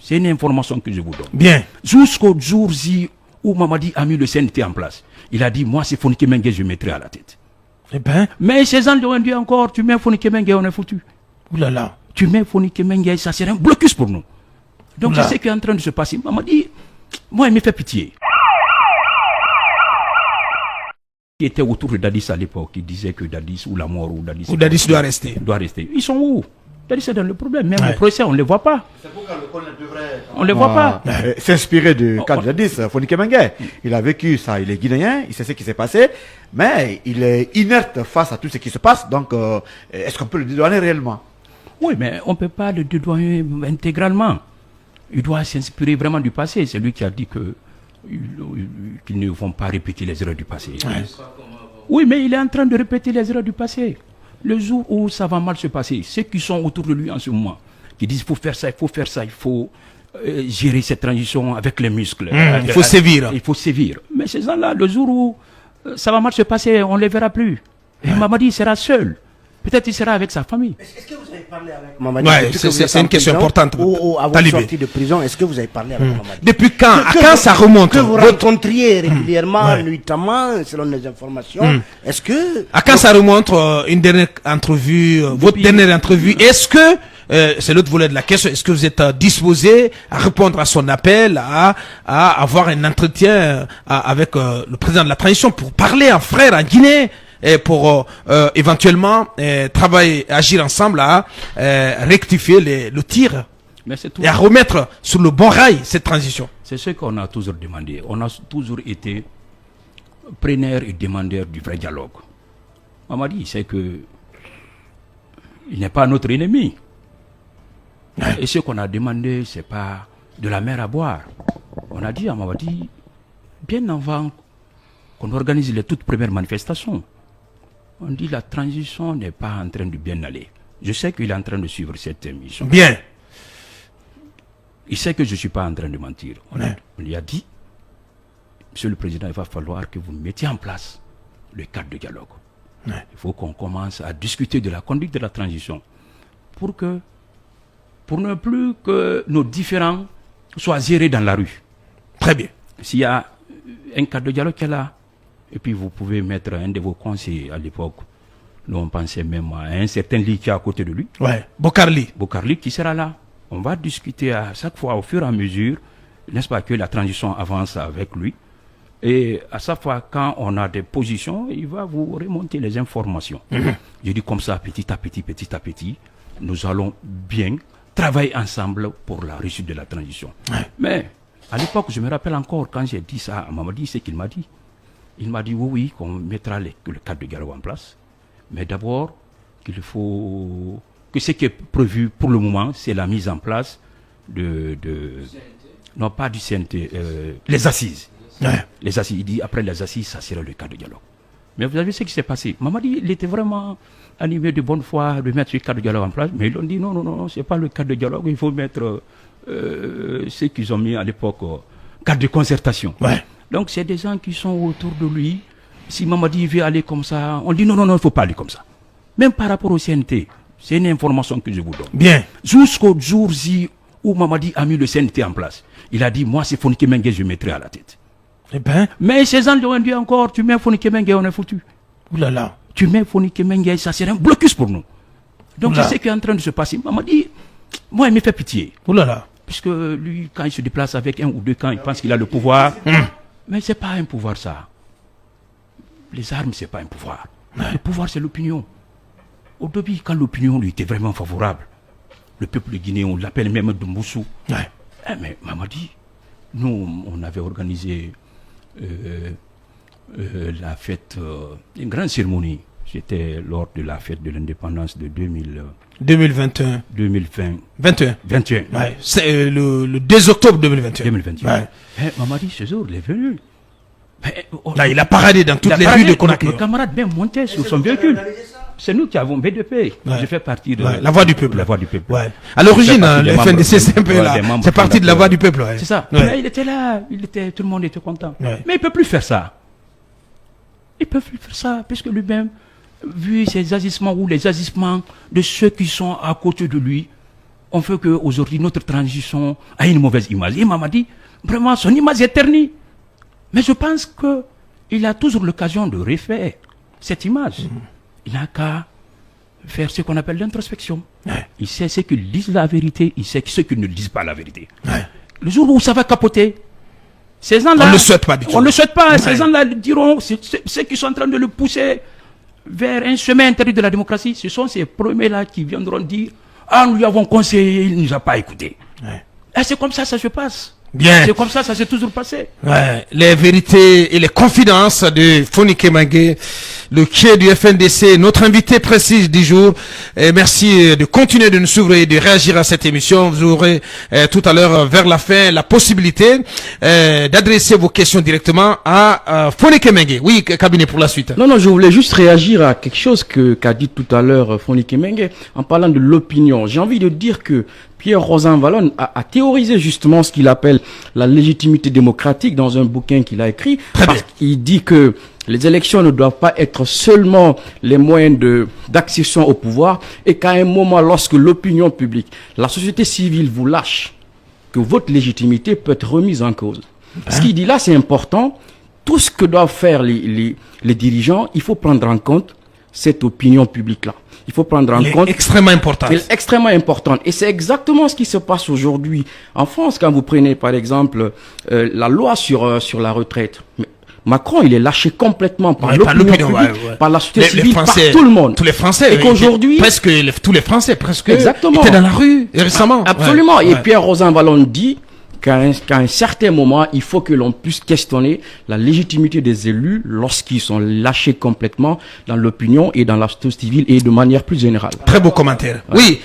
C'est une information que je vous donne. Bien. Jusqu'au jour où Mamadi a mis le CNT en place, il a dit, moi, c'est Fonike Mengue, je mettrai à la tête. Eh ben. Mais ces gens lui ont dit encore, tu mets Fonike Mengue, on est foutu. Ouh là là. Tu mets Fonike Mengue, ça serait un blocus pour nous. Donc, c'est ce qui est en train de se passer. Mamadi, moi, il me fait pitié. Qui était autour de Dadis à l'époque, qui disait que Dadis ou la mort ou Dadis doit rester. Doit rester. Ils sont où? Dadis est dans le problème. Même au procès, on ne les voit pas. C'est pourquoi le colonel devrait... On ne les voit pas. S'inspirer du cas de Dadis, Fonike Mengue. Il a vécu ça, il est guinéen, il sait ce qui s'est passé, mais il est inerte face à tout ce qui se passe. Donc, est-ce qu'on peut le dédouaner réellement? Oui, mais on ne peut pas le dédouaner intégralement. Il doit s'inspirer vraiment du passé. C'est lui qui a dit que qu'ils ne vont pas répéter les erreurs du passé. Ouais. Oui, mais il est en train de répéter les erreurs du passé. Le jour où ça va mal se passer, ceux qui sont autour de lui en ce moment, qui disent il faut faire ça, il faut faire ça, il faut gérer cette transition avec les muscles. Il faut sévir. Il faut sévir. Mais ces gens-là, le jour où ça va mal se passer, on ne les verra plus. Et Mamadi sera seul. Peut-être il sera avec sa famille. Est-ce que vous avez parlé avec Mamadi? Ouais, c'est une question importante. Ou à votre sortie de prison, est-ce que vous avez parlé avec Mamadi? Depuis quand? À quand ça remonte? Que vous rencontriez régulièrement, nuitamment, selon les informations. Est-ce que... À quand ça remonte une dernière entrevue, votre dernière entrevue? Est-ce que, c'est l'autre volet de la question, est-ce que vous êtes disposé à répondre à son appel, à avoir un entretien avec le président de la transition pour parler en frère en Guinée? Et pour éventuellement travailler, agir ensemble à rectifier le tir et à remettre sur le bon rail cette transition. C'est ce qu'on a toujours demandé. On a toujours été preneur et demandeur du vrai dialogue. Mamadi, c'est que il n'est pas notre ennemi. Et ce qu'on a demandé, c'est pas de la mer à boire. On a dit à Mamadi, bien avant qu'on organise les toutes premières manifestations, on dit la transition n'est pas en train de bien aller. Je sais qu'il est en train de suivre cette émission. Bien. Il sait que je ne suis pas en train de mentir. On lui a dit, Monsieur le Président, il va falloir que vous mettiez en place le cadre de dialogue. Il faut qu'on commence à discuter de la conduite de la transition pour ne plus que nos différends soient gérés dans la rue. Très bien. S'il y a un cadre de dialogue qui est là, et puis vous pouvez mettre un de vos conseillers à l'époque. Nous on pensait même à un certain Lee qui est à côté de lui. Ouais, Bokarli. Bokarli qui sera là. On va discuter à chaque fois au fur et à mesure, n'est-ce pas, que la transition avance avec lui. Et à chaque fois, quand on a des positions, il va vous remonter les informations. Je dis comme ça, petit à petit, nous allons bien travailler ensemble pour la réussite de la transition. Mais à l'époque, je me rappelle encore quand j'ai dit ça à Mamadi, c'est qu'il m'a dit. Il m'a dit oui, qu'on mettra le cadre de dialogue en place. Mais d'abord, qu'il faut que ce qui est prévu pour le moment, c'est la mise en place non pas du CNT, les assises. Les assises, il dit après les assises, ça sera le cadre de dialogue. Mais vous avez vu ce qui s'est passé. Mamadi, il était vraiment animé de bonne foi de mettre ce cadre de dialogue en place. Mais ils ont dit non, c'est pas le cadre de dialogue, il faut mettre ce qu'ils ont mis à l'époque, cadre de concertation. Donc c'est des gens qui sont autour de lui. Si Mamadi veut aller comme ça, on dit non, il ne faut pas aller comme ça. Même par rapport au CNT, c'est une information que je vous donne. Bien. Jusqu'au jour où Mamadi a mis le CNT en place, il a dit moi c'est Fonike Mengue, je mettrai à la tête. Eh ben. Mais ces gens lui ont dit encore, tu mets Fonike Mengue, on est foutu. Ouh là là. Tu mets Fonike Mengue, ça serait un blocus pour nous. Donc c'est ce qui est en train de se passer. Mamadi, moi il me fait pitié. Ouh là là. Puisque lui, quand il se déplace avec un ou deux camps, il pense qu'il a le pouvoir. Mais ce n'est pas un pouvoir, ça. Les armes, ce n'est pas un pouvoir. Le pouvoir, c'est l'opinion. Au début, quand l'opinion lui était vraiment favorable, le peuple guinéen, on l'appelle même Doumboussou. Mais Mamadi, nous, on avait organisé la fête, une grande cérémonie. C'était lors de la fête de l'indépendance de 2021. 21. C'est le 2 octobre 2021. Mamadi, ce jour, il est venu. Là, il a paradé dans toutes les rues de Conakry. Nos camarades même montaient sur son véhicule. C'est nous qui avons BDP. Je fais partie de la voix du peuple. La voix du peuple. À l'origine, le FNDC, c'est un peu là. C'est parti de la voix du peuple. C'est ça. Mais il était là. Tout le monde était content. Mais il ne peut plus faire ça. Il ne peut plus faire ça. Puisque lui-même, vu ses agissements ou les agissements de ceux qui sont à côté de lui, on fait qu'aujourd'hui, notre transition a une mauvaise image. Et m'a dit, vraiment, son image est ternie. Mais je pense qu'il a toujours l'occasion de refaire cette image. Il n'a qu'à faire ce qu'on appelle l'introspection. Ouais. Il sait ceux qui disent la vérité, il sait ceux qui ne disent pas la vérité. Ouais. Le jour où ça va capoter, ces gens-là... On ne le souhaite pas du tout. On ne le souhaite pas. Ouais. Ces gens-là diront, ceux qui sont en train de le pousser vers un chemin interdit de la démocratie, ce sont ces premiers-là qui viendront dire « Ah, nous lui avons conseillé, il ne nous a pas écoutés. Ouais. » Et c'est comme ça se passe. Bien. C'est comme ça s'est toujours passé. Ouais, les vérités et les confidences de Fonike Mengue, le quai du FNDC, notre invité précis du jour. Et merci de continuer de nous suivre et de réagir à cette émission. Vous aurez tout à l'heure, vers la fin, la possibilité d'adresser vos questions directement à Fonike Mengue. Oui, cabinet pour la suite. Non, je voulais juste réagir à quelque chose qu'a dit tout à l'heure Fonike Mengue en parlant de l'opinion. J'ai envie de dire que Pierre Rosanvallon a théorisé justement ce qu'il appelle la légitimité démocratique dans un bouquin qu'il a écrit. Parce qu'il dit que les élections ne doivent pas être seulement les moyens d'accession au pouvoir et qu'à un moment, lorsque l'opinion publique, la société civile vous lâche, que votre légitimité peut être remise en cause. Ce qu'il dit là, c'est important. Tout ce que doivent faire les dirigeants, il faut prendre en compte cette opinion publique-là. Il faut prendre en compte. Extrêmement importante. C'est extrêmement importante. Et c'est exactement ce qui se passe aujourd'hui en France. Quand vous prenez, par exemple, la loi sur la retraite. Mais Macron, il est lâché complètement par l'opinion publique, par la société civile, par tout le monde. Tous les Français. Et qu'aujourd'hui. Tous les Français, presque. Exactement. Étaient dans la rue, récemment. Absolument. Et Pierre Rosanvallon dit qu'à un certain moment, il faut que l'on puisse questionner la légitimité des élus lorsqu'ils sont lâchés complètement dans l'opinion et dans la société civile et de manière plus générale. Très beau commentaire. Oui,